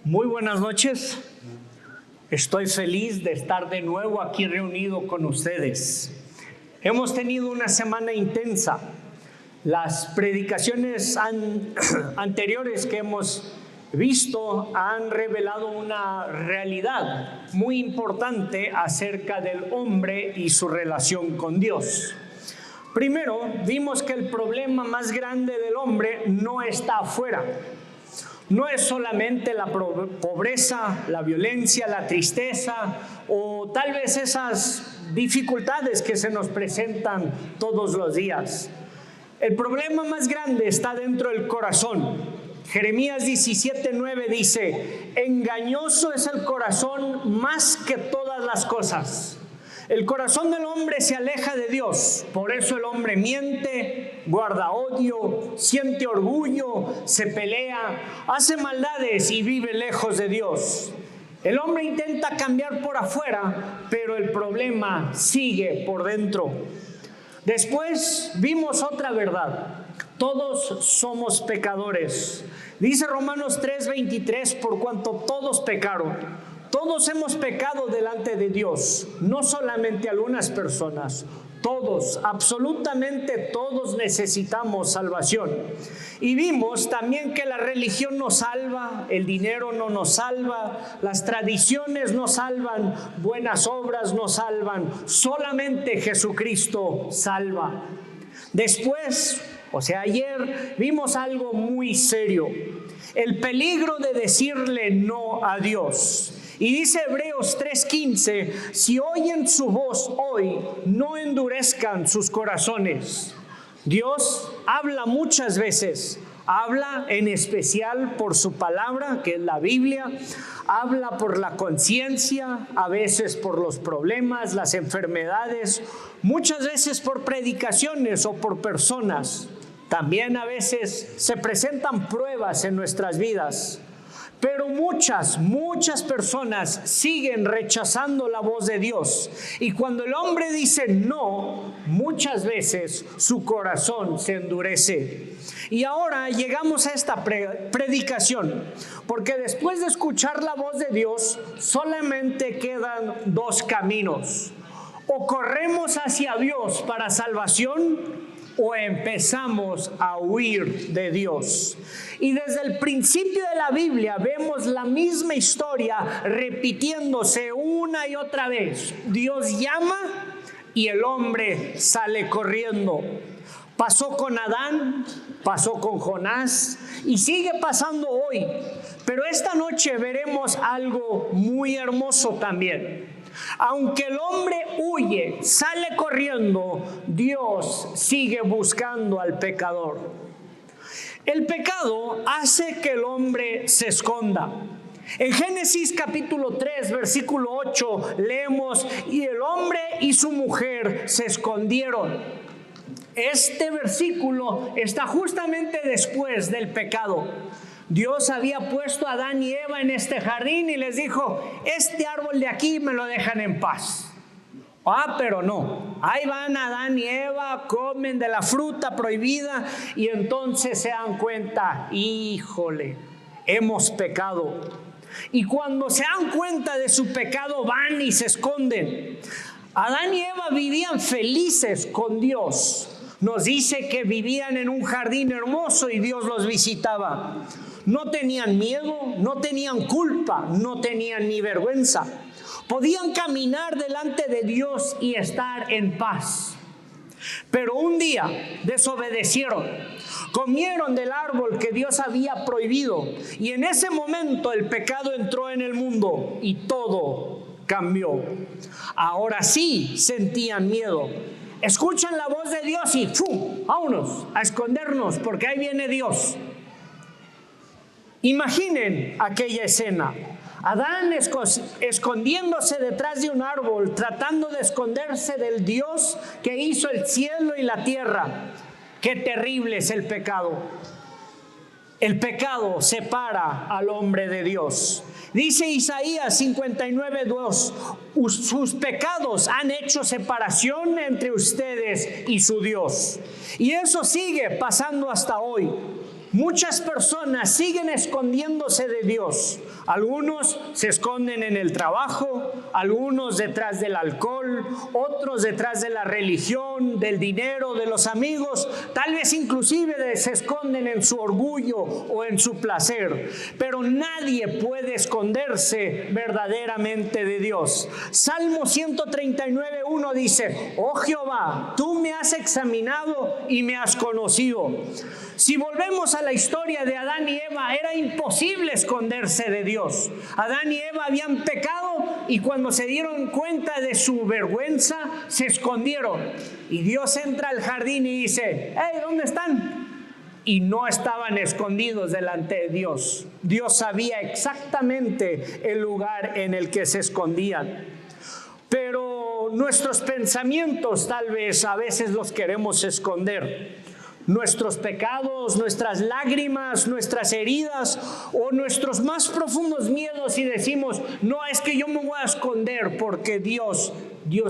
Muy buenas noches. Estoy feliz de estar de nuevo aquí reunido con ustedes. Hemos tenido una semana intensa. Las predicaciones anteriores que hemos visto han revelado una realidad muy importante acerca del hombre y su relación con Dios. Primero, vimos que el problema más grande del hombre no está afuera. No es solamente la pobreza, la violencia, la tristeza o tal vez esas dificultades que se nos presentan todos los días. El problema más grande está dentro del corazón. Jeremías 17:9 dice: engañoso es el corazón más que todas las cosas. El corazón del hombre se aleja de Dios, por eso el hombre miente, guarda odio, siente orgullo, se pelea, hace maldades y vive lejos de Dios. El hombre intenta cambiar por afuera, pero el problema sigue por dentro. Después vimos otra verdad: todos somos pecadores. Dice Romanos 3:23, por cuanto todos pecaron. Todos hemos pecado delante de Dios, no solamente algunas personas, todos, absolutamente todos necesitamos salvación. Y vimos también que la religión no salva, el dinero no nos salva, las tradiciones no salvan, buenas obras no salvan, solamente Jesucristo salva. Después, ayer vimos algo muy serio: el peligro de decirle no a Dios. Y dice Hebreos 3:15, si oyen su voz hoy, no endurezcan sus corazones. Dios habla muchas veces, habla en especial por su palabra, que es la Biblia, habla por la conciencia, a veces por los problemas, las enfermedades, muchas veces por predicaciones o por personas. También a veces se presentan pruebas en nuestras vidas. Pero muchas personas siguen rechazando la voz de Dios. Y cuando el hombre dice no, muchas veces su corazón se endurece. Y ahora llegamos a esta predicación, porque después de escuchar la voz de Dios, solamente quedan dos caminos: o corremos hacia Dios para salvación, o empezamos a huir de Dios. Y desde el principio de la Biblia vemos la misma historia repitiéndose una y otra vez. Dios llama y el hombre sale corriendo. Pasó con Adán, pasó con Jonás y sigue pasando hoy. Pero esta noche veremos algo muy hermoso también. Aunque el hombre huye, sale corriendo, Dios sigue buscando al pecador. El pecado hace que el hombre se esconda. En Génesis capítulo 3, versículo 8, leemos: y el hombre y su mujer se escondieron. Este versículo está justamente después del pecado. Dios había puesto a Adán y Eva en este jardín y les dijo: este árbol de aquí me lo dejan en paz. Pero no, ahí van Adán y Eva, comen de la fruta prohibida y entonces se dan cuenta: híjole, hemos pecado. Y cuando se dan cuenta de su pecado, van y se esconden. Adán y Eva vivían felices con Dios. Nos dice que vivían en un jardín hermoso y Dios los visitaba. No tenían miedo, no tenían culpa, no tenían ni vergüenza. Podían caminar delante de Dios y estar en paz. Pero un día desobedecieron, comieron del árbol que Dios había prohibido, y en ese momento el pecado entró en el mundo y todo cambió. Ahora sí sentían miedo. Escuchan la voz de Dios y ¡fum! Vámonos a escondernos porque ahí viene Dios. Imaginen aquella escena: Adán escondiéndose detrás de un árbol, tratando de esconderse del Dios que hizo el cielo y la tierra. ¡Qué terrible es el pecado! El pecado separa al hombre de Dios. Dice Isaías 59:2: sus pecados han hecho separación entre ustedes y su Dios. Y eso sigue pasando hasta hoy. Muchas personas siguen escondiéndose de Dios. Algunos se esconden en el trabajo, algunos detrás del alcohol, otros detrás de la religión, del dinero, de los amigos, tal vez inclusive se esconden en su orgullo o en su placer. Pero nadie puede esconderse verdaderamente de Dios. Salmo 139:1 dice: oh Jehová, tú me has examinado y me has conocido. Si volvemos a la historia de Adán y Eva, era imposible esconderse de Dios. Adán y Eva habían pecado y cuando se dieron cuenta de su vergüenza, se escondieron. Y Dios entra al jardín y dice: hey, ¿dónde están? Y no estaban escondidos delante de Dios. Dios sabía exactamente el lugar en el que se escondían. Pero nuestros pensamientos tal vez a veces los queremos esconder. Nuestros pecados, nuestras lágrimas, nuestras heridas o nuestros más profundos miedos, y decimos: no, es que yo me voy a esconder porque Dios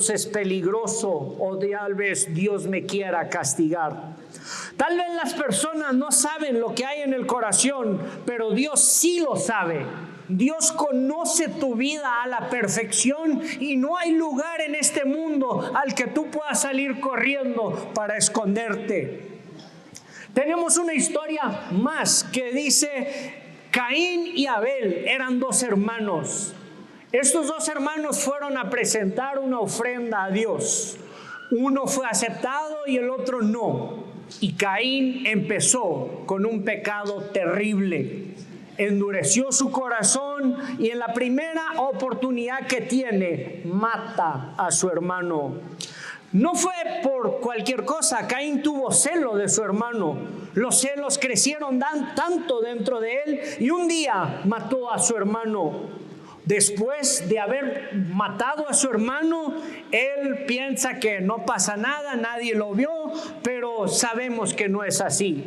es peligroso, o tal vez Dios me quiera castigar. Tal vez las personas no saben lo que hay en el corazón, pero Dios sí lo sabe. Dios conoce tu vida a la perfección y no hay lugar en este mundo al que tú puedas salir corriendo para esconderte. Tenemos una historia más que dice: Caín y Abel eran dos hermanos. Estos dos hermanos fueron a presentar una ofrenda a Dios. Uno fue aceptado y el otro no. Y Caín empezó con un pecado terrible. Endureció su corazón y en la primera oportunidad que tiene, mata a su hermano. No fue por cualquier cosa. Caín tuvo celo de su hermano. Los celos crecieron tanto dentro de él y un día mató a su hermano. Después de haber matado a su hermano, él piensa que no pasa nada, nadie lo vio, pero sabemos que no es así.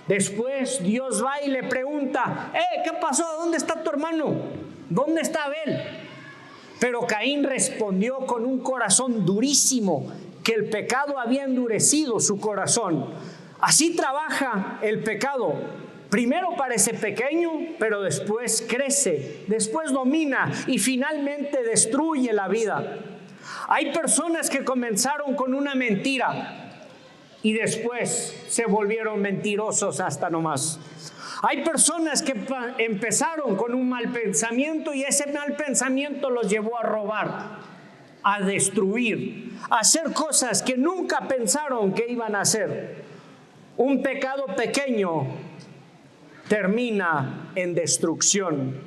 Después Dios va y le pregunta: ¿qué pasó? ¿Dónde está tu hermano? ¿Dónde está Abel? Pero Caín respondió con un corazón durísimo, que el pecado había endurecido su corazón. Así trabaja el pecado. Primero parece pequeño, pero después crece, después domina y finalmente destruye la vida. Hay personas que comenzaron con una mentira y después se volvieron mentirosos hasta no más. Hay personas que empezaron con un mal pensamiento y ese mal pensamiento los llevó a robar, a destruir, a hacer cosas que nunca pensaron que iban a hacer. Un pecado pequeño termina en destrucción.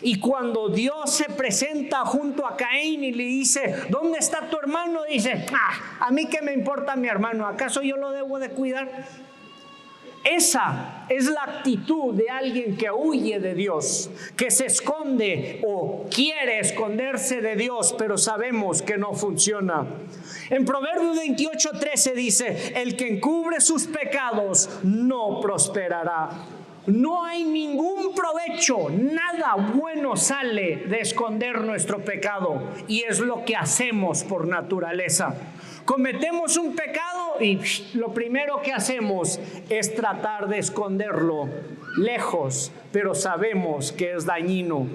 Y cuando Dios se presenta junto a Caín y le dice: ¿dónde está tu hermano? Dice: a mí qué me importa mi hermano, ¿acaso yo lo debo de cuidar? Esa es la actitud de alguien que huye de Dios, que se esconde o quiere esconderse de Dios, pero sabemos que no funciona. En Proverbios 28:13 dice: el que encubre sus pecados no prosperará. No hay ningún provecho, nada bueno sale de esconder nuestro pecado, y es lo que hacemos por naturaleza. Cometemos un pecado y lo primero que hacemos es tratar de esconderlo lejos, pero sabemos que es dañino.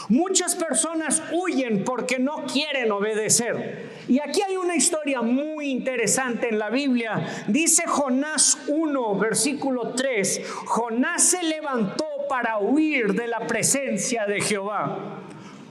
Muchas personas huyen porque no quieren obedecer. Y aquí hay una historia muy interesante en la Biblia. Dice Jonás 1, versículo 3. Jonás se levantó para huir de la presencia de Jehová.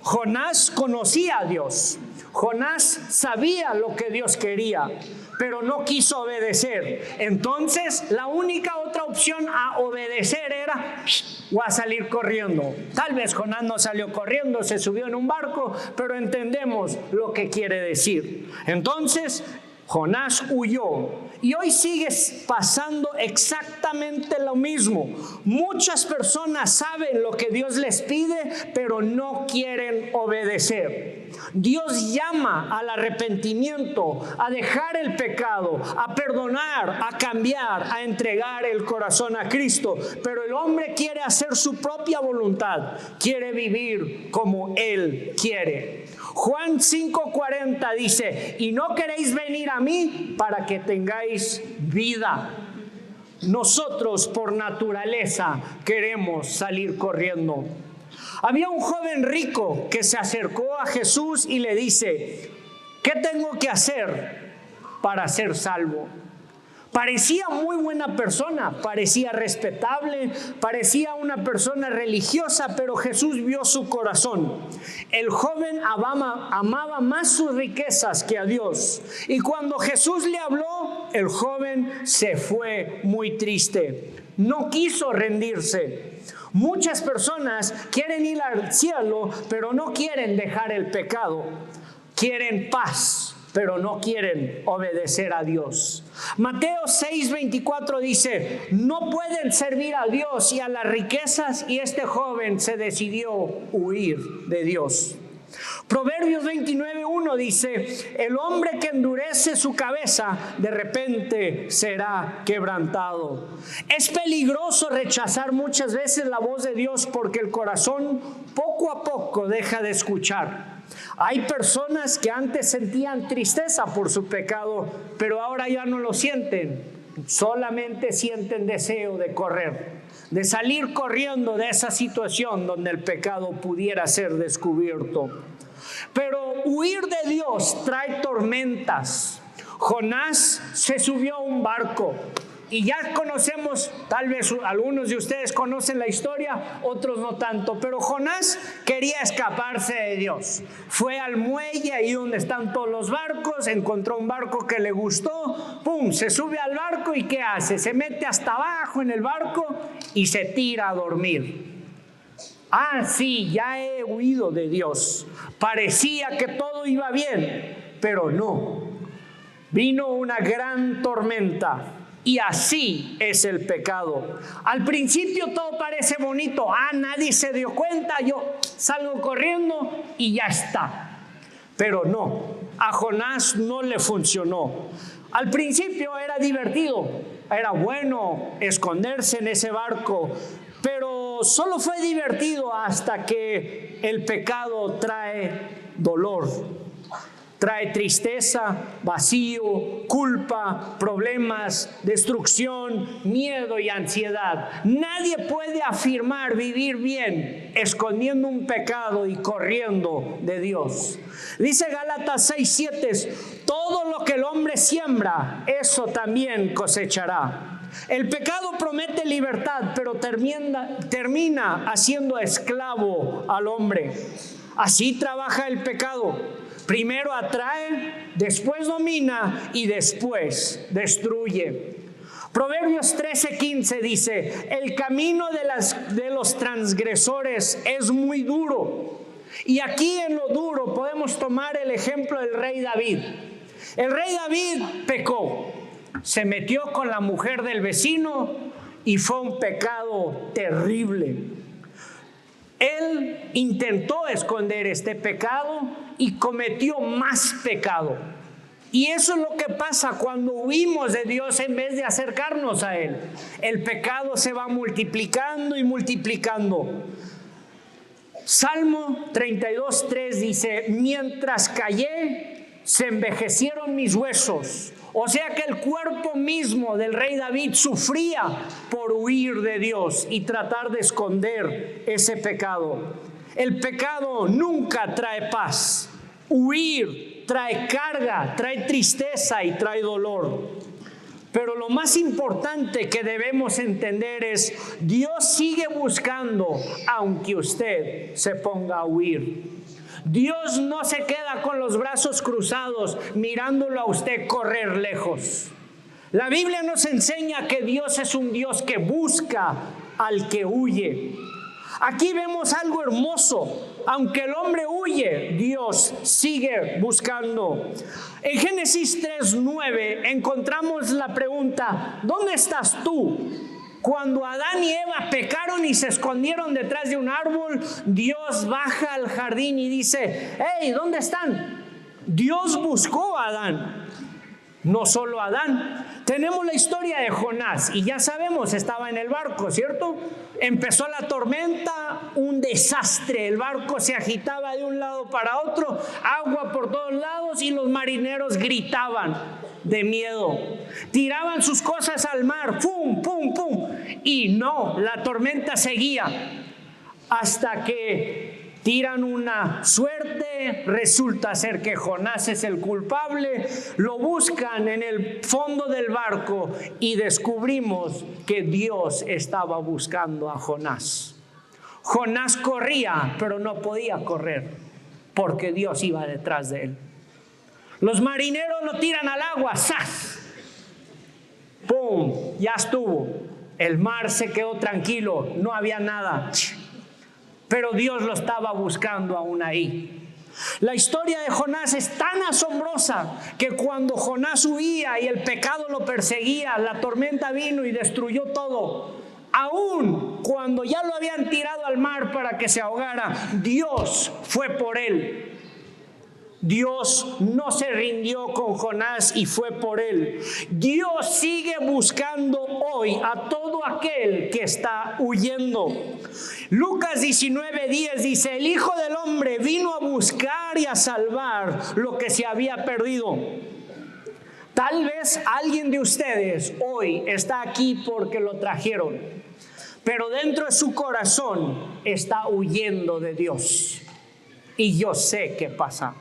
Jonás conocía a Dios. Jonás sabía lo que Dios quería, pero no quiso obedecer. Entonces, la única otra opción a obedecer era: voy a salir corriendo. Tal vez Jonás no salió corriendo, se subió en un barco, pero entendemos lo que quiere decir. Entonces, Jonás huyó y hoy sigue pasando exactamente lo mismo. Muchas personas saben lo que Dios les pide, pero no quieren obedecer. Dios llama al arrepentimiento, a dejar el pecado, a perdonar, a cambiar, a entregar el corazón a Cristo. Pero el hombre quiere hacer su propia voluntad, quiere vivir como Él quiere. Juan 5:40 dice: y no queréis venir a mí para que tengáis vida. Nosotros por naturaleza queremos salir corriendo. Había un joven rico que se acercó a Jesús y le dice: ¿qué tengo que hacer para ser salvo? Parecía muy buena persona, parecía respetable, parecía una persona religiosa, pero Jesús vio su corazón. El joven amaba más sus riquezas que a Dios. Y cuando Jesús le habló, el joven se fue muy triste. No quiso rendirse. Muchas personas quieren ir al cielo, pero no quieren dejar el pecado. Quieren paz, pero no quieren obedecer a Dios. Mateo 6:24 dice: no pueden servir a Dios y a las riquezas, y este joven se decidió huir de Dios. Proverbios 29:1 dice: el hombre que endurece su cabeza, de repente será quebrantado. Es peligroso rechazar muchas veces la voz de Dios porque el corazón poco a poco deja de escuchar. Hay personas que antes sentían tristeza por su pecado, pero ahora ya no lo sienten. Solamente sienten deseo de correr, de salir corriendo de esa situación donde el pecado pudiera ser descubierto. Pero huir de Dios trae tormentas. Jonás se subió a un barco. Y ya conocemos, tal vez algunos de ustedes conocen la historia, otros no tanto, pero Jonás quería escaparse de Dios. Fue al muelle, ahí donde están todos los barcos, encontró un barco que le gustó, ¡pum!, se sube al barco y ¿qué hace? Se mete hasta abajo en el barco y se tira a dormir. Ah, sí, ya he huido de Dios. Parecía que todo iba bien, pero no. Vino una gran tormenta. Y así es el pecado. Al principio todo parece bonito. Nadie se dio cuenta, yo salgo corriendo y ya está. Pero no, a Jonás no le funcionó. Al principio era divertido, era bueno esconderse en ese barco, pero solo fue divertido hasta que el pecado trae dolor. Trae tristeza, vacío, culpa, problemas, destrucción, miedo y ansiedad. Nadie puede afirmar vivir bien escondiendo un pecado y corriendo de Dios. Dice Gálatas 6:7, todo lo que el hombre siembra, eso también cosechará. El pecado promete libertad, pero termina haciendo esclavo al hombre. Así trabaja el pecado. Primero atrae, después domina y después destruye. Proverbios 13:15 dice: el camino de los transgresores es muy duro. Y aquí en lo duro podemos tomar el ejemplo del rey David. El rey David pecó, se metió con la mujer del vecino y fue un pecado terrible. Él intentó esconder este pecado y cometió más pecado. Y eso es lo que pasa cuando huimos de Dios en vez de acercarnos a Él. El pecado se va multiplicando y multiplicando. Salmo 32:3 dice: mientras callé, se envejecieron mis huesos. O sea que el cuerpo mismo del rey David sufría por huir de Dios y tratar de esconder ese pecado. El pecado nunca trae paz. Huir trae carga, trae tristeza y trae dolor. Pero lo más importante que debemos entender es: Dios sigue buscando aunque usted se ponga a huir. Dios no se queda con los brazos cruzados mirándolo a usted correr lejos. La Biblia nos enseña que Dios es un Dios que busca al que huye. Aquí vemos algo hermoso. Aunque el hombre huye, Dios sigue buscando. En Génesis 3:9 encontramos la pregunta: ¿dónde estás tú? Cuando Adán y Eva pecaron y se escondieron detrás de un árbol, Dios baja al jardín y dice: ¡hey! ¿Dónde están? Dios buscó a Adán. No solo a Adán. Tenemos la historia de Jonás y ya sabemos, estaba en el barco, ¿cierto? Empezó la tormenta, un desastre. El barco se agitaba de un lado para otro, agua por todos lados y los marineros gritaban de miedo. Tiraban sus cosas al mar, ¡pum, pum, pum! Y no, la tormenta seguía. hasta que tiran una suerte, resulta ser que Jonás es el culpable, lo buscan en el fondo del barco y descubrimos que Dios estaba buscando a Jonás. Jonás corría, pero no podía correr porque Dios iba detrás de él. Los marineros lo tiran al agua, ¡zas! ¡Pum! Ya estuvo. El mar se quedó tranquilo, no había nada. Pero Dios lo estaba buscando aún ahí. La historia de Jonás es tan asombrosa que cuando Jonás huía y el pecado lo perseguía, la tormenta vino y destruyó todo. Aún cuando ya lo habían tirado al mar para que se ahogara, Dios fue por él. Dios no se rindió con Jonás y fue por él. Dios sigue buscando hoy a todo aquel que está huyendo. Lucas 19:10 dice: el Hijo del Hombre vino a buscar y a salvar lo que se había perdido. Tal vez alguien de ustedes hoy está aquí porque lo trajeron, pero dentro de su corazón está huyendo de Dios. Y yo sé qué pasa.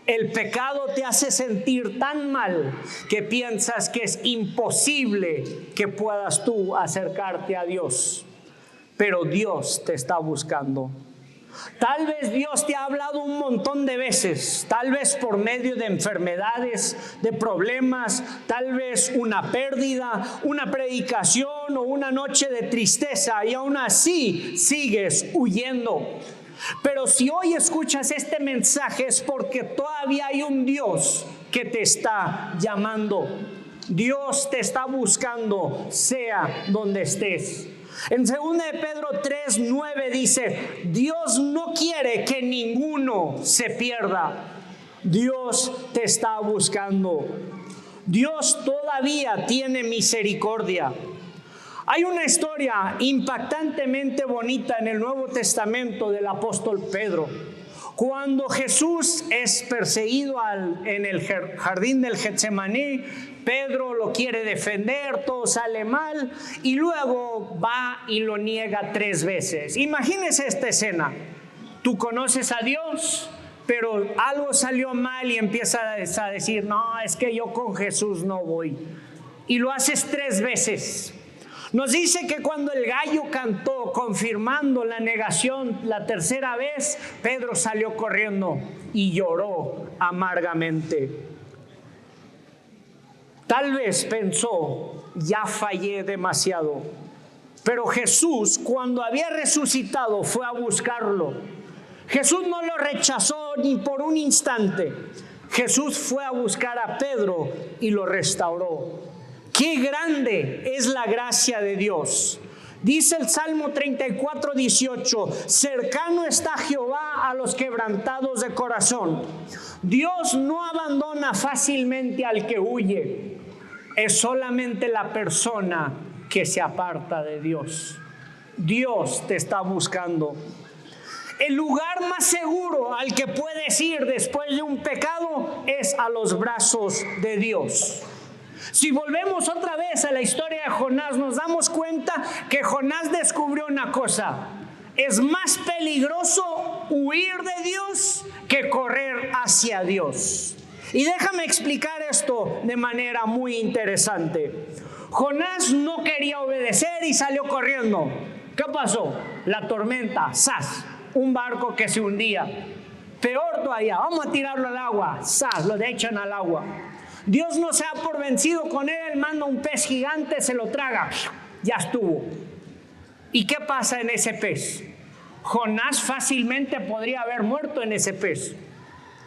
El pecado te hace sentir tan mal que piensas que es imposible que puedas tú acercarte a Dios. Pero Dios te está buscando. Tal vez Dios te ha hablado un montón de veces, tal vez por medio de enfermedades, de problemas, tal vez una pérdida, una predicación o una noche de tristeza, y aún así sigues huyendo. Pero si hoy escuchas este mensaje es porque todavía hay un Dios que te está llamando. Dios te está buscando, sea donde estés. En 2 de Pedro 3:9 dice: Dios no quiere que ninguno se pierda. Dios te está buscando. Dios todavía tiene misericordia. Hay una historia impactantemente bonita en el Nuevo Testamento del apóstol Pedro. Cuando Jesús es perseguido en el jardín del Getsemaní, Pedro lo quiere defender, todo sale mal y luego va y lo niega 3 veces. Imagínese esta escena. Tú conoces a Dios, pero algo salió mal y empiezas a decir: no, es que yo con Jesús no voy. Y lo haces 3 veces. Nos dice que cuando el gallo cantó confirmando la negación la 3ª vez, Pedro salió corriendo y lloró amargamente. Tal vez pensó: ya fallé demasiado. Pero Jesús, cuando había resucitado, fue a buscarlo. Jesús no lo rechazó ni por un instante. Jesús fue a buscar a Pedro y lo restauró. ¡Qué grande es la gracia de Dios! Dice el Salmo 34:18: cercano está Jehová a los quebrantados de corazón. Dios no abandona fácilmente al que huye. Es solamente la persona que se aparta de Dios. Dios te está buscando. El lugar más seguro al que puedes ir después de un pecado es a los brazos de Dios. Si volvemos otra vez a la historia de Jonás, nos damos cuenta que Jonás descubrió una cosa: es más peligroso huir de Dios que correr hacia Dios. Y déjame explicar esto de manera muy interesante. Jonás no quería obedecer y salió corriendo. ¿Qué pasó? La tormenta, ¡zas! Un barco que se hundía. Peor todavía, vamos a tirarlo al agua, ¡zas! Lo echan al agua. Dios no se da por vencido con él, manda un pez gigante, se lo traga, ya estuvo. ¿Y qué pasa en ese pez? Jonás fácilmente podría haber muerto en ese pez.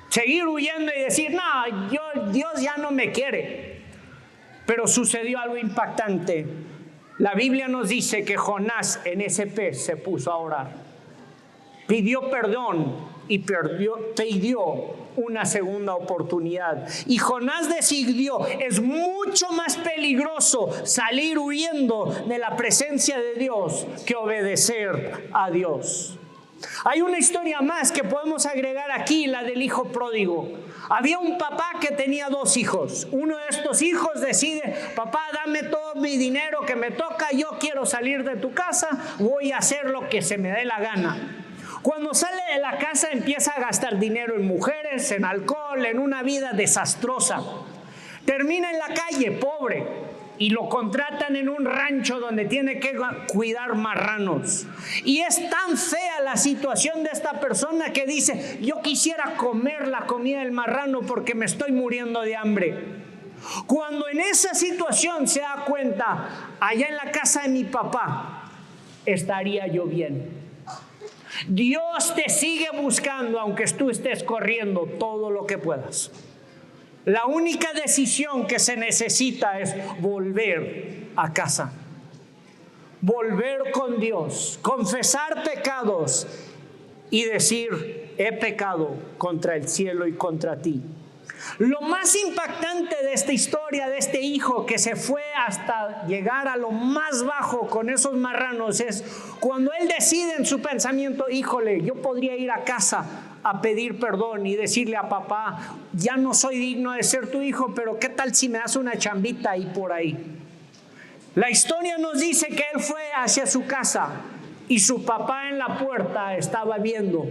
Seguir huyendo y decir: no, Dios ya no me quiere. Pero sucedió algo impactante. La Biblia nos dice que Jonás en ese pez se puso a orar. Pidió perdón y pidió una segunda oportunidad. Y Jonás decidió: es mucho más peligroso salir huyendo de la presencia de Dios que obedecer a Dios. Hay una historia más que podemos agregar aquí, la del hijo pródigo. Había un papá que tenía 2 hijos. Uno de estos hijos decide: papá, dame todo mi dinero que me toca, yo quiero salir de tu casa, voy a hacer lo que se me dé la gana. Cuando sale de la casa empieza a gastar dinero en mujeres, en alcohol, en una vida desastrosa. Termina en la calle, pobre, y lo contratan en un rancho donde tiene que cuidar marranos. Y es tan fea la situación de esta persona que dice: yo quisiera comer la comida del marrano porque me estoy muriendo de hambre. Cuando en esa situación se da cuenta: allá en la casa de mi papá estaría yo bien. Dios te sigue buscando aunque tú estés corriendo todo lo que puedas. La única decisión que se necesita es volver a casa, volver con Dios, confesar pecados y decir: he pecado contra el cielo y contra ti. Lo más impactante de esta historia de este hijo que se fue hasta llegar a lo más bajo con esos marranos es cuando él decide en su pensamiento: híjole, yo podría ir a casa a pedir perdón y decirle a papá: ya no soy digno de ser tu hijo, pero ¿qué tal si me das una chambita ahí por ahí? La historia nos dice que él fue hacia su casa y su papá en la puerta estaba viendo: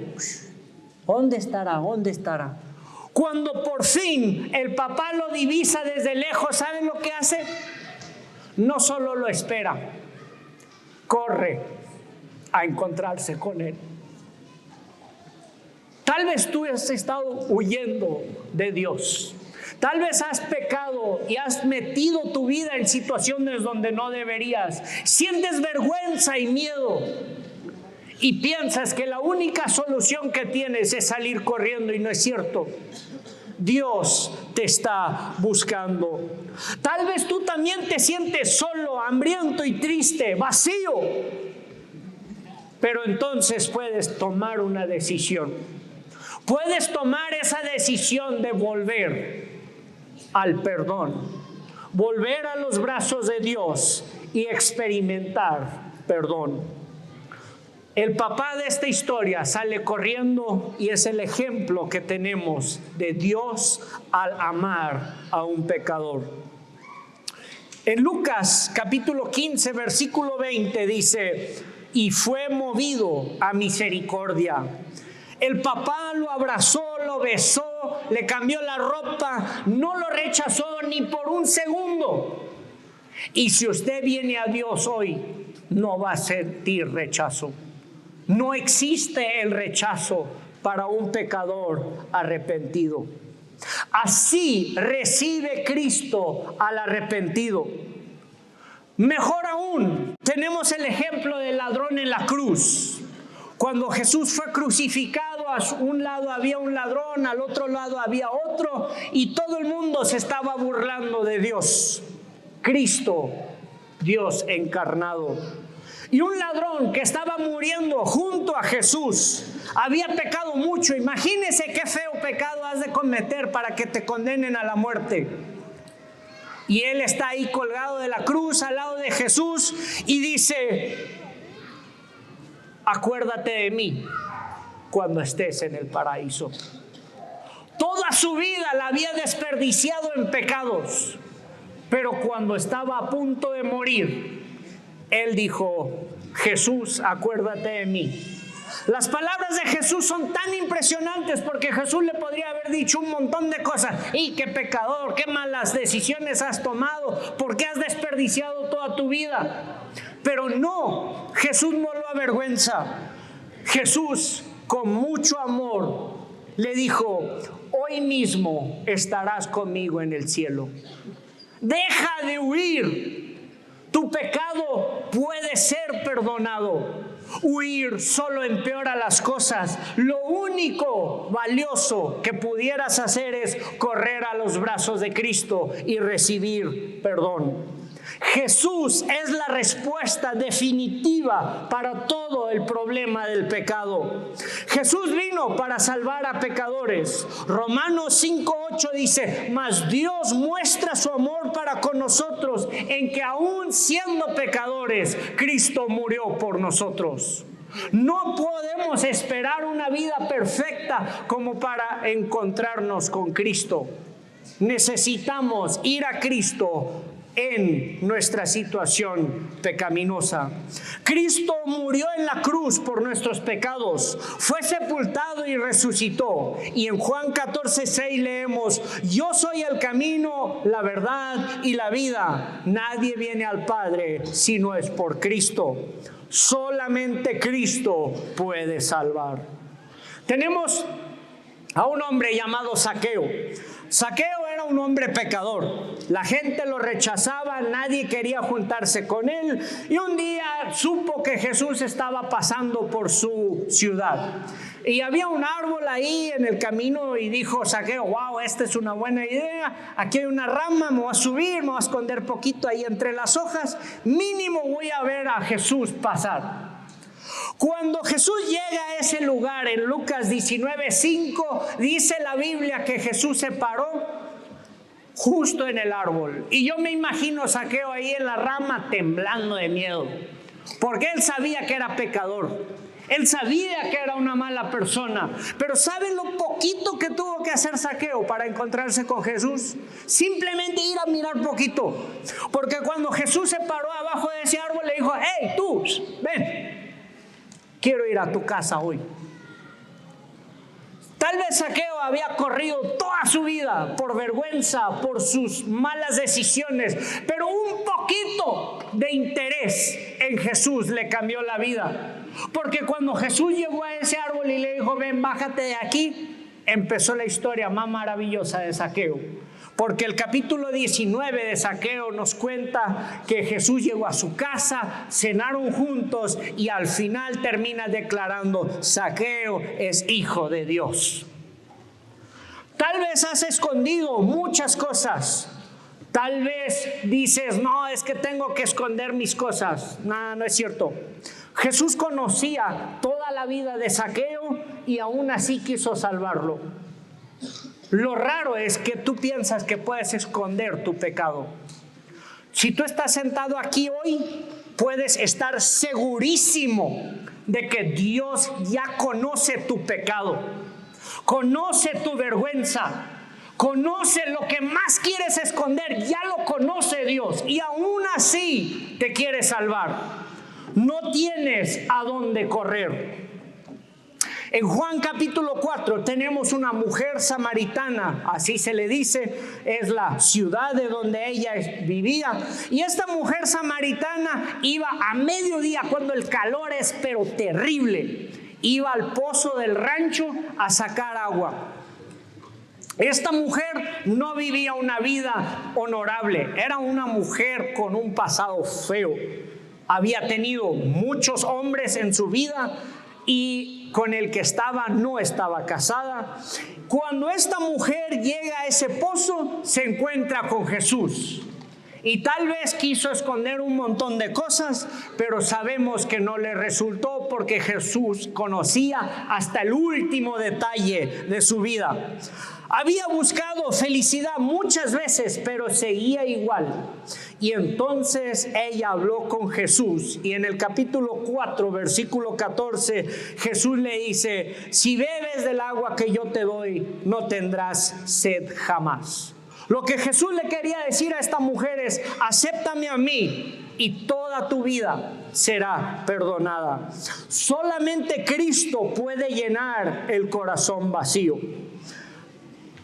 ¿dónde estará? ¿Dónde estará? Cuando por fin el papá lo divisa desde lejos, ¿saben lo que hace? No solo lo espera, corre a encontrarse con él. Tal vez tú has estado huyendo de Dios. Tal vez has pecado y has metido tu vida en situaciones donde no deberías. Sientes vergüenza y miedo y piensas que la única solución que tienes es salir corriendo, y no es cierto. Dios te está buscando. Tal vez tú también te sientes solo, hambriento y triste, vacío. Pero entonces puedes tomar una decisión. Puedes tomar esa decisión de volver al perdón, volver a los brazos de Dios y experimentar perdón. El papá de esta historia sale corriendo y es el ejemplo que tenemos de Dios al amar a un pecador. En Lucas capítulo 15 versículo 20 dice: y fue movido a misericordia. El papá lo abrazó, lo besó, le cambió la ropa, no lo rechazó ni por un segundo. Y si usted viene a Dios hoy, no va a sentir rechazo. No existe el rechazo para un pecador arrepentido. Así recibe Cristo al arrepentido. Mejor aún, tenemos el ejemplo del ladrón en la cruz. Cuando Jesús fue crucificado, a un lado había un ladrón, al otro lado había otro, y todo el mundo se estaba burlando de Dios. Cristo, Dios encarnado. Y un ladrón que estaba muriendo junto a Jesús había pecado mucho. Imagínese qué feo pecado has de cometer para que te condenen a la muerte. Y él está ahí colgado de la cruz al lado de Jesús y dice: acuérdate de mí cuando estés en el paraíso. Toda su vida la había desperdiciado en pecados, pero cuando estaba a punto de morir, él dijo: Jesús, acuérdate de mí. Las palabras de Jesús son tan impresionantes porque Jesús le podría haber dicho un montón de cosas. ¡Y qué pecador! ¡Qué malas decisiones has tomado! ¿Por qué has desperdiciado toda tu vida? Pero no, Jesús no lo avergüenza. Jesús, con mucho amor, le dijo: hoy mismo estarás conmigo en el cielo. Deja de huir. Tu pecado puede ser perdonado. Huir solo empeora las cosas. Lo único valioso que pudieras hacer es correr a los brazos de Cristo y recibir perdón. Jesús es la respuesta definitiva para todo el problema del pecado. Jesús vino para salvar a pecadores. Romanos 5:8 dice: mas Dios muestra su amor para con nosotros en que aún siendo pecadores, Cristo murió por nosotros. No podemos esperar una vida perfecta como para encontrarnos con Cristo. Necesitamos ir a Cristo en nuestra situación pecaminosa. Cristo murió en la cruz por nuestros pecados, fue sepultado y resucitó. Y en Juan 14:6 leemos: yo soy el camino, la verdad y la vida. Nadie viene al Padre si no es por Cristo. Solamente Cristo puede salvar. Tenemos a un hombre llamado Zaqueo. Zaqueo era un hombre pecador. La gente lo rechazaba, nadie quería juntarse con él. Y un día supo que Jesús estaba pasando por su ciudad. Y había un árbol ahí en el camino y dijo Zaqueo: wow, esta es una buena idea. Aquí hay una rama, me voy a subir, me voy a esconder poquito ahí entre las hojas. Mínimo voy a ver a Jesús pasar. Cuando Jesús llega a ese lugar, en Lucas 19:5, dice la Biblia que Jesús se paró justo en el árbol. Y yo me imagino a Zaqueo ahí en la rama temblando de miedo, porque él sabía que era pecador. Él sabía que era una mala persona. Pero ¿saben lo poquito que tuvo que hacer Zaqueo para encontrarse con Jesús? Simplemente ir a mirar poquito. Porque cuando Jesús se paró abajo de ese árbol, le dijo: hey, tú, ven. Quiero ir a tu casa hoy. Tal vez Zaqueo había corrido toda su vida por vergüenza, por sus malas decisiones, pero un poquito de interés en Jesús le cambió la vida. Porque cuando Jesús llegó a ese árbol y le dijo: ven, bájate de aquí, empezó la historia más maravillosa de Zaqueo. Porque el capítulo 19 de Zaqueo nos cuenta que Jesús llegó a su casa, cenaron juntos y al final termina declarando: Zaqueo es hijo de Dios. Tal vez has escondido muchas cosas. Tal vez dices: no, es que tengo que esconder mis cosas. No, no es cierto. Jesús conocía toda la vida de Zaqueo y aún así quiso salvarlo. Lo raro es que tú piensas que puedes esconder tu pecado. Si tú estás sentado aquí hoy, puedes estar segurísimo de que Dios ya conoce tu pecado, conoce tu vergüenza, conoce lo que más quieres esconder, ya lo conoce Dios y aún así te quiere salvar. No tienes a dónde correr. En Juan capítulo 4 tenemos una mujer samaritana, así se le dice, es la ciudad de donde ella vivía. Y esta mujer samaritana iba a mediodía, cuando el calor es pero terrible, iba al pozo del rancho a sacar agua. Esta mujer no vivía una vida honorable, era una mujer con un pasado feo. Había tenido muchos hombres en su vida y con el que estaba no estaba casada. Cuando esta mujer llega a ese pozo, se encuentra con Jesús. Y tal vez quiso esconder un montón de cosas, pero sabemos que no le resultó porque Jesús conocía hasta el último detalle de su vida. Había buscado felicidad muchas veces, pero seguía igual. Y entonces ella habló con Jesús. Y en el capítulo 4, versículo 14, Jesús le dice: si bebes del agua que yo te doy, no tendrás sed jamás. Lo que Jesús le quería decir a esta mujer es: acéptame a mí y toda tu vida será perdonada. Solamente Cristo puede llenar el corazón vacío.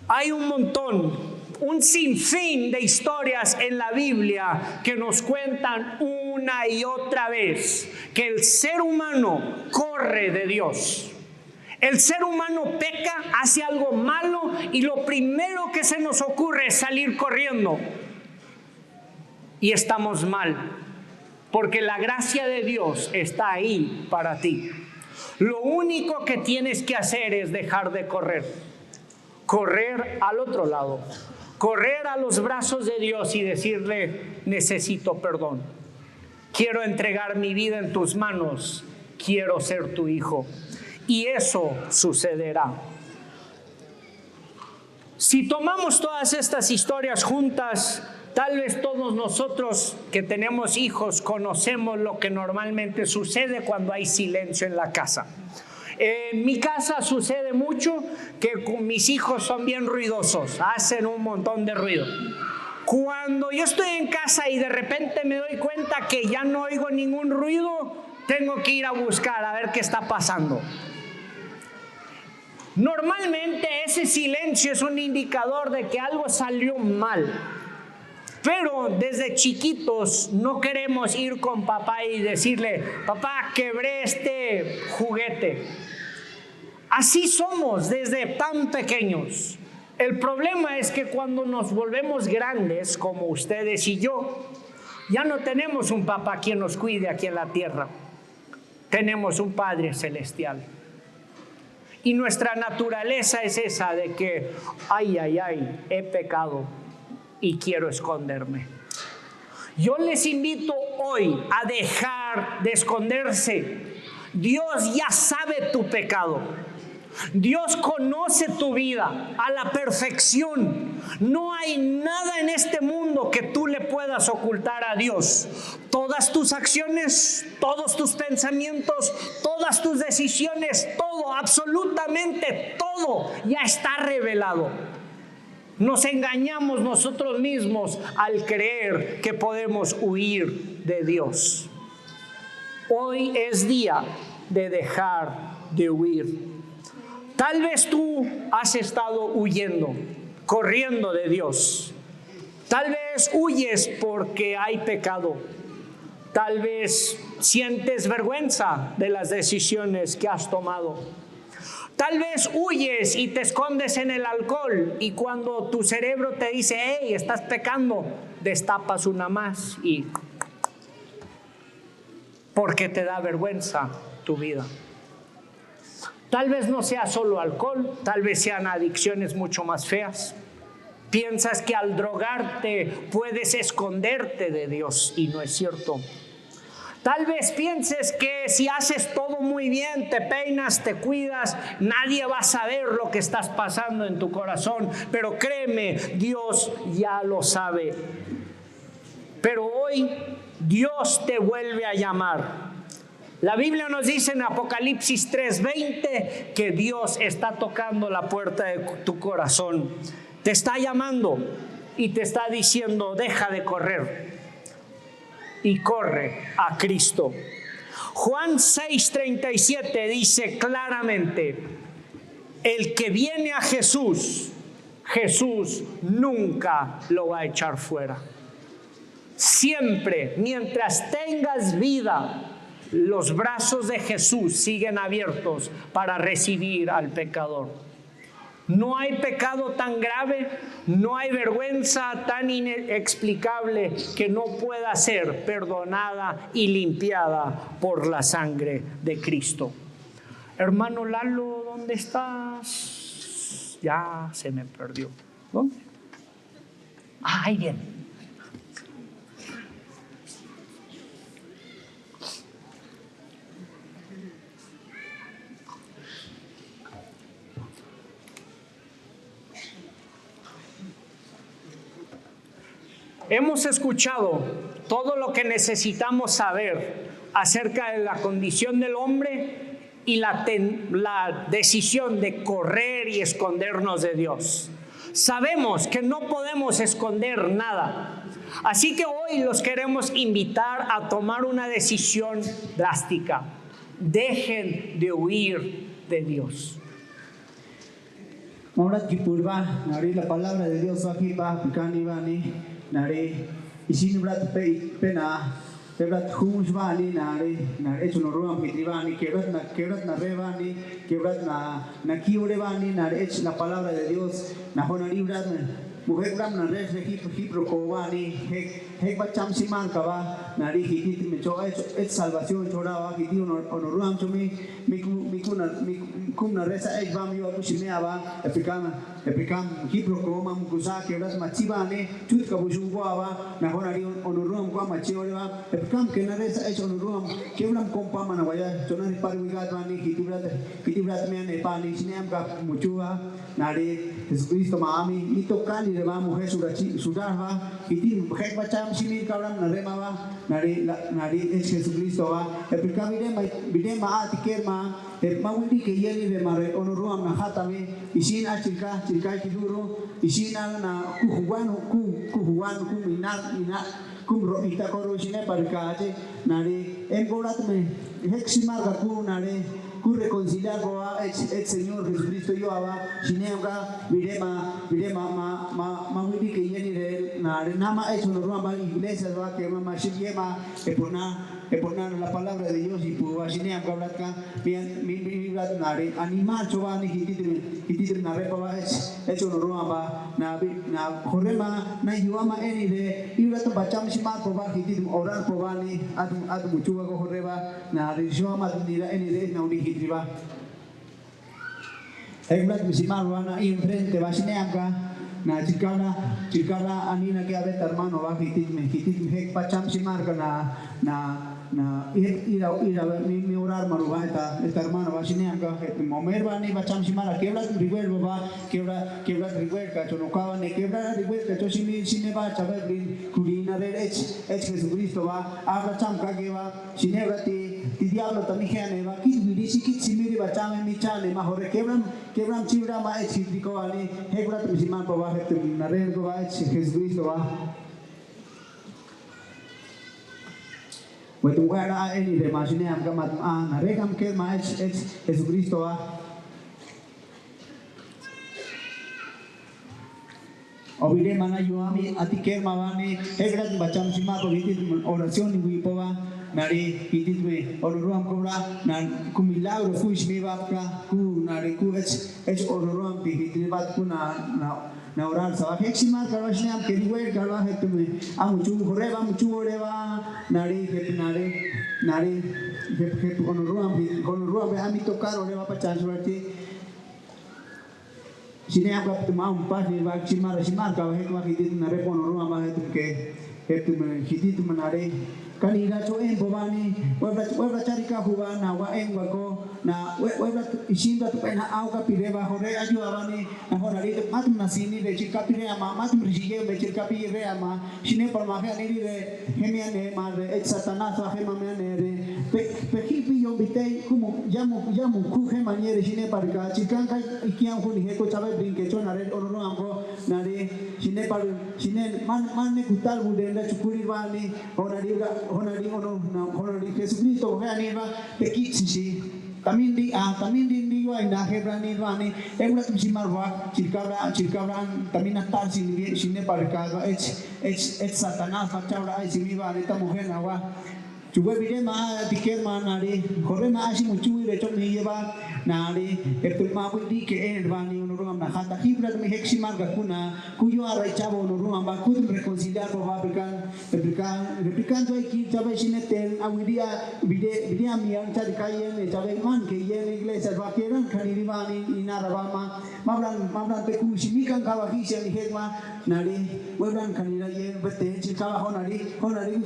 Hay un sinfín de historias en la Biblia que nos cuentan una y otra vez que el ser humano corre de Dios. El ser humano peca, hace algo malo y lo primero que se nos ocurre es salir corriendo. Y estamos mal, porque la gracia de Dios está ahí para ti. Lo único que tienes que hacer es dejar de correr. Correr al otro lado, correr a los brazos de Dios y decirle: necesito perdón, quiero entregar mi vida en tus manos, quiero ser tu hijo. Y eso sucederá. Si tomamos todas estas historias juntas, Tal vez todos nosotros que tenemos hijos conocemos lo que normalmente sucede cuando hay silencio en la casa. En mi casa sucede mucho que mis hijos son bien ruidosos, hacen un montón de ruido. Cuando yo estoy en casa y de repente me doy cuenta que ya no oigo ningún ruido, tengo que ir a buscar a ver qué está pasando. Normalmente ese silencio es un indicador de que algo salió mal. Pero desde chiquitos no queremos ir con papá y decirle: papá, quebré este juguete. Así somos desde tan pequeños. El problema es que cuando nos volvemos grandes, como ustedes y yo, ya no tenemos un papá quien nos cuide aquí en la tierra. Tenemos un Padre celestial. Y nuestra naturaleza es esa de que, ay, he pecado y quiero esconderme. Yo les invito hoy a dejar de esconderse. Dios ya sabe tu pecado. Dios conoce tu vida a la perfección. No hay nada en este mundo que tú le puedas ocultar a Dios. Todas tus acciones, todos tus pensamientos, todas tus decisiones, todo, absolutamente todo ya está revelado. Nos engañamos nosotros mismos al creer que podemos huir de Dios. Hoy es día de dejar de huir. Tal vez tú has estado huyendo, corriendo de Dios. Tal vez huyes porque hay pecado. Tal vez sientes vergüenza de las decisiones que has tomado. Tal vez huyes y te escondes en el alcohol y cuando tu cerebro te dice: hey, estás pecando, destapas una más y porque te da vergüenza tu vida. Tal vez no sea solo alcohol, tal vez sean adicciones mucho más feas. Piensas que al drogarte puedes esconderte de Dios y no es cierto. Tal vez pienses que si haces todo muy bien, te peinas, te cuidas, nadie va a saber lo que estás pasando en tu corazón. Pero créeme, Dios ya lo sabe. Pero hoy Dios te vuelve a llamar. La Biblia nos dice en Apocalipsis 3:20 que Dios está tocando la puerta de tu corazón. Te está llamando y te está diciendo: deja de correr y corre a Cristo. Juan 6:37 dice claramente: el que viene a Jesús, Jesús nunca lo va a echar fuera. Siempre, mientras tengas vida, los brazos de Jesús siguen abiertos para recibir al pecador. No hay pecado tan grave, no hay vergüenza tan inexplicable que no pueda ser perdonada y limpiada por la sangre de Cristo. Hermano Lalo, ¿dónde estás? Ya se me perdió. ¿Dónde? Ahí viene. Hemos escuchado todo lo que necesitamos saber acerca de la condición del hombre y la decisión de correr y escondernos de Dios. Sabemos que no podemos esconder nada. Así que hoy los queremos invitar a tomar una decisión drástica. Dejen de huir de Dios. Ahora que purva, la palabra de Dios aquí va nare isin brat pena brat khums vani nare chuno ruam pitrivani quebrat na revani quebrat na kiurevani nare la palabra de Dios na honari brat mujer bram na res hipro kovani hek bacham siman kava nari hikit me cho et salvación chorava hiti onoruam chumi mikum na resa ek bam yo kusimeava epikam hipro kova mukusa quebrat machivani chut kabushungwa na honari onoruam kwa machioreva epikam que na resa ek onoruam quebram kompa manawaya chonari parvigat vani hitibrat me ne pani sineam ka muchua nari Jesucristo mami ito kali de ba mujer surava itin hek bacham simir kabram narema ba nari es Jesucristo ba epika bide ma atiker ma mawindi ke yeli be mare onoruam na hatabe isin achilka kiduro isin na kuhuan mina kumro ita korosine parkaje nari engorat me heksimar gaku nari ku reconciliar goa el Señor Jesucristo yo aba sinemga videma mawindi ke yeli re nari nama hecho onoruam ba iglesia ba que ma shiyema epona la palabra de Dios y pudo asineam kablatka mi nari animal choba ni hitir na repa hecho onoruam ba na horema na yuama eni de ibrat bacham sima proba hitir orar proba ni adu muchuwa ko horeba na rizoma dira eni de na uni hitriba ekblat misima ruana enfrente basineam ka na chikala anina ke abe hermano ba hitir hek bacham simar ka na ira mi orar maruba esta hermano va sine anga momer bani bacham simara quebra river baba quebra river ka chonokaba ne quebra river ka chosine ba chabe kulina re es Jesucristo ba abra cham ka ke ba sine brati diablo también gene ba kit vidisi kit simiri bacham mi chale ma hore quebram chibra ma es Cristo ali hebra simar baba het na re go ba es Jesucristo ba Pues tu era eni de masine am kamat na rekam ke ma Jesucristo a obide mana yuami ati ke mawani egrat bacham sima ko vitit oración ni pova nari vitit me onoruam kobra na ku milagro ku ismi bapka ku nari ku onoruam vitit bat ku na orar sabah heksimar karwasne am keriwer karwa hetume amuchu horeba muchu oreba nari hep onoruam be ami tokar oreba pachas berarti sini am kap mau pas ni bak simar ka hekwa hidit nare onoruam ba hetum ke hetum hidit manare kanira cho en bobani webra charika huwa na wa en wako na webra isinda tu pena au ka pireba hore ayu abani na honari matum nasini de chika pire ama matum rige be chika pire ama sine por ma ani de gemia ne mar de satanas wa gema ne de pe hipi yo bitei como llamo ku gema ne sine par ka chikan ka ikian hu ni ko chabe brinke cho nare ono amko nare sine par sine man ne kutal bude la chukuri bani honari Jesucristo gani ba pekitsi también di yo en la hebrani bani egla simar wa chirkabra también atar sin parcado es Satanás fachabra ai simi bani ta mujer na wa chuwe bide ma diker ma nari hore ma asi muchu re cho mi yeba nari etul ma budi ke en bani onorum na khata hibrat mi heksimar gakuna kuyo ara chabo onorum ba kud reconciliar ko replican to ki chabe sineten awidia bide mi anta dikaye ne chabe man ke ye iglesia ba keran khani bani inara ba mabran te ku simikan ka ba ki se ni hekma nari webran khani ra ye bete chika honari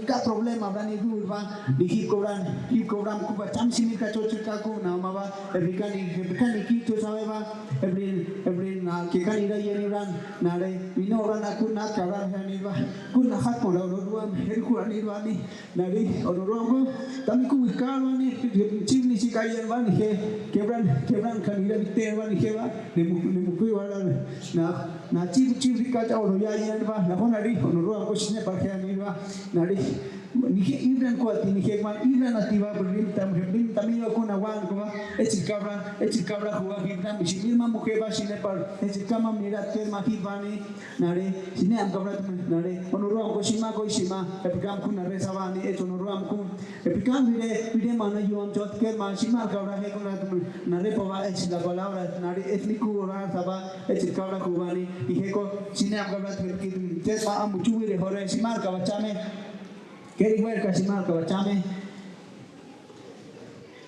ka problema bani dur ba hip cobran ku bacham simi ka chochika ku na ma ba ebikani ki to sabe ba ebrin na ke kani ra ye ni ran na re vino ran aku na karan ha ni ba ku na hat ko lo ruam her ku ani ba ni na re onoruam ko tam ku ikalo ni chivni si ka ye ba ni kebran kani ra bite ba ni ke ba ne mu ku ba na chiv ka cha oro ya ye ba na honari onoruam ko sine par ke ani ba na re Nike Ibran ko ati nike man Ibran ativa brim tamio ko na wan ko echikabra huwa Ibran misima mukeba sine par echikama mirat ke mahibani nare sine am kabra nare onoruam ko sima epikam ku nare savani onoruam ku epikam vide mana yuam jot ke man sima kabra he ko nare pova ech la palabra nare etniku ora saba echikabra huwani dije ko sine am kabra ke tes ma am chuire hore sima ka bachame Keriwer kasimar ka bachame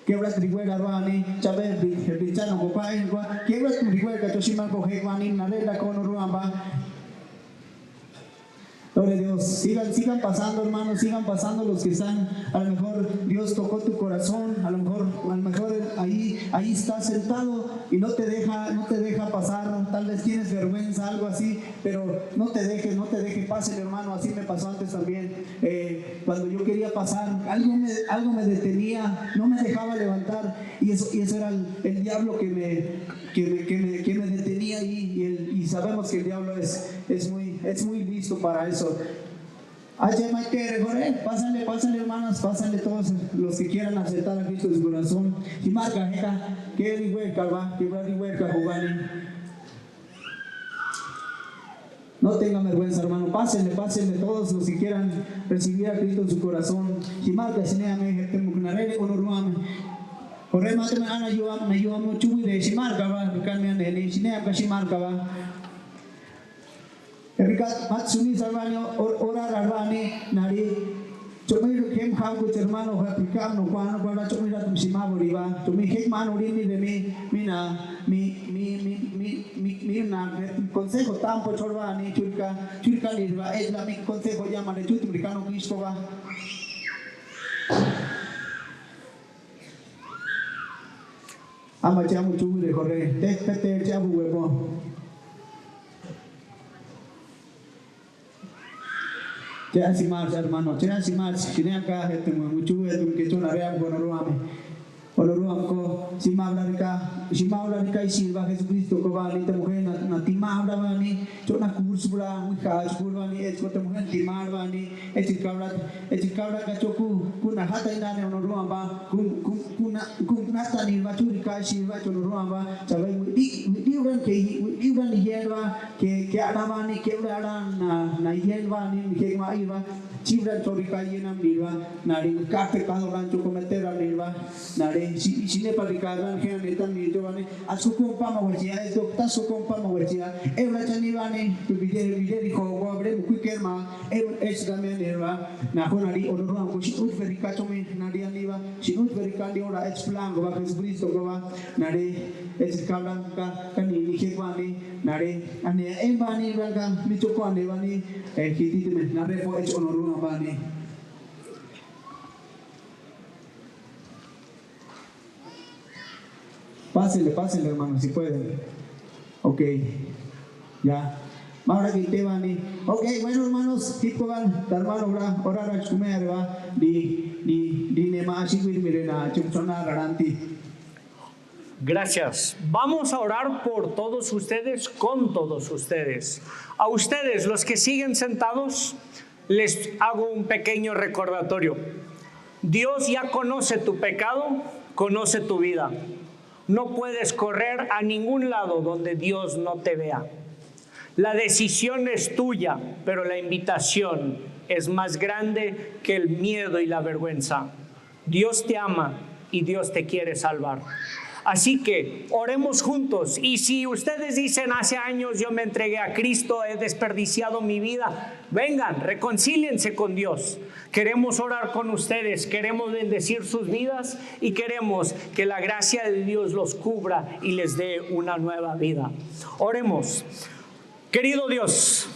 kebrat riwer arwani chabe bichano ko pain ko kebrat riwer ka tosimar ko hegwani nare da kono ruamba Gloria a Dios, sigan pasando, hermanos, sigan pasando los que están, a lo mejor Dios tocó tu corazón, a lo mejor ahí estás sentado y no te deja pasar, tal vez tienes vergüenza, algo así, pero no te dejes, pásale, hermano, así me pasó antes también, cuando yo quería pasar, algo me detenía, no me dejaba levantar, y eso era el diablo que me detenía ahí, y sabemos que el diablo es muy listo para eso. Pásale, hermanos, pásale todos los que quieran aceptar a Cristo en su corazón. Y marca, no tengan vergüenza, hermano, pásenle todos los que quieran recibir a Cristo en su corazón. Y marca, Ore mate me ana yo amo chubi de simar kaba kan me ne sine am simar kaba Erikat matsuni sarvanyo ora rarvani nari chomi kem kham ko hermano ha pikam no kwano kwara chomi ra tum sima boriba chomi hek man ori ni de mi na consejo tampo chorvani churka lirva es la mi consejo llama de chutum ricano Cristo va ama chamu chubu de corre te chabu huevo ya si más hermano ya si más tiene acá este mucho es que chona rea con Ororuam ko si maula rika y silva Jesucristo ko vali te mujer na timabra vani chona kurus bra mi khaj kurvani es ko te mujer timar vani es cabra ka choku kuna hata inane Ororuam ba kuna ta ni va churika silva Ororuam ba sabai diuran hierva que adavani que adan na hierva ni que ma iba chibran chorika yena mirva nari ka pecado rancho cometer nirva nari sine parikaran que neta ni to vane asuko pa mawajia es docta suko pa mawajia e rachani vane tu video dijo abre ku kerma es game nirva na honari Ororuam ko si verika chome nari aniva si verika di ora es plan go va Jesucristo go va nari es kablan ka ni dije vane nari ane e vani ranga mi choko ane vani e kiti me nare po es Ororuam vani Pásenle, hermano, si pueden. Ok, ya. Ahora que te van y. Ok, bueno, hermanos, tipo van, hermano, orar a comer, va. Di nema así, mirena, chumchona, garanti. Gracias. Vamos a orar por todos ustedes, con todos ustedes. A ustedes, los que siguen sentados, les hago un pequeño recordatorio. Dios ya conoce tu pecado, conoce tu vida. No puedes correr a ningún lado donde Dios no te vea. La decisión es tuya, pero la invitación es más grande que el miedo y la vergüenza. Dios te ama y Dios te quiere salvar. Así que oremos juntos. Y si ustedes dicen, hace años yo me entregué a Cristo, he desperdiciado mi vida, vengan, reconcíliense con Dios. Queremos orar con ustedes, queremos bendecir sus vidas y queremos que la gracia de Dios los cubra y les dé una nueva vida. Oremos. Querido Dios,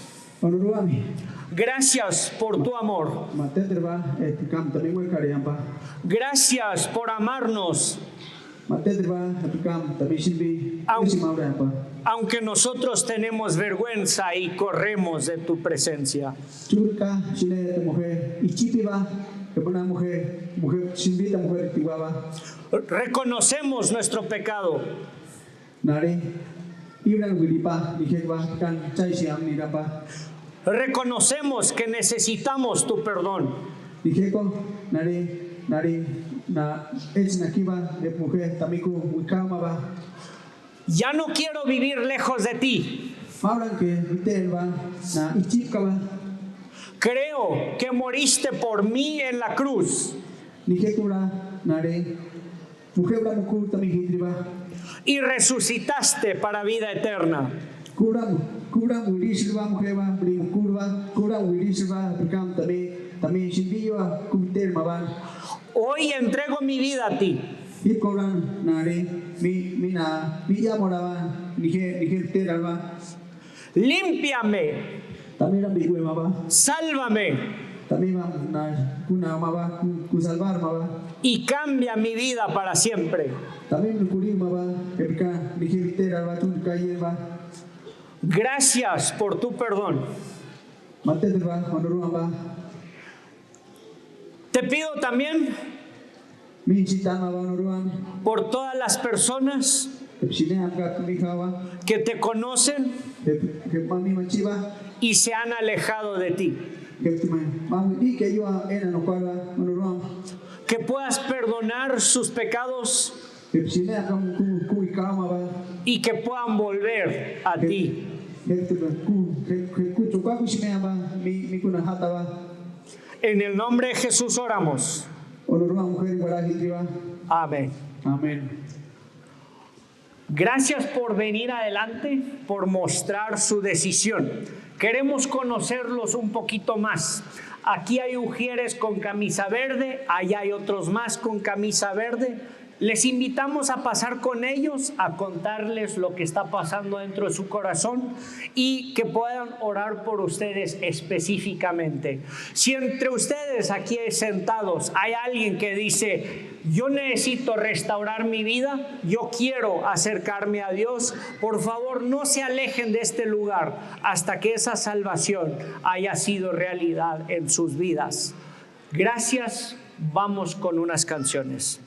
gracias por tu amor. Gracias por amarnos. Aunque nosotros tenemos vergüenza y corremos de tu presencia. Reconocemos nuestro pecado. Reconocemos que necesitamos tu perdón. Ya no quiero vivir lejos de ti. Creo que moriste por mí en la cruz. Y resucitaste para vida eterna. Hoy entrego mi vida a ti. Límpiame También la bigüe maba. Sálvame También va na kuna maba ku salvar maba. y cambia mi vida para siempre. También lo curi maba epika ligitera va tu calle va. Gracias por tu perdón. Mate de va honoru maba. Te pido también Min citan maba honoruan. por todas las personas Epsine amka kumihawa. que te conocen Que mami manchiva. y se han alejado de ti. Que tu mami di que yo ena no para honoruan. Que puedas perdonar sus pecados Epsine amka ku ikama va. y que puedan volver a ti. En el nombre de Jesús oramos. Amén. Amén. Gracias por venir adelante, por mostrar su decisión. Queremos conocerlos un poquito más. Aquí hay ujieres con camisa verde, allá hay otros más con camisa verde. Les invitamos a pasar con ellos, a contarles lo que está pasando dentro de su corazón y que puedan orar por ustedes específicamente. Si entre ustedes aquí sentados hay alguien que dice, yo necesito restaurar mi vida, yo quiero acercarme a Dios, por favor no se alejen de este lugar hasta que esa salvación haya sido realidad en sus vidas. Gracias, vamos con unas canciones.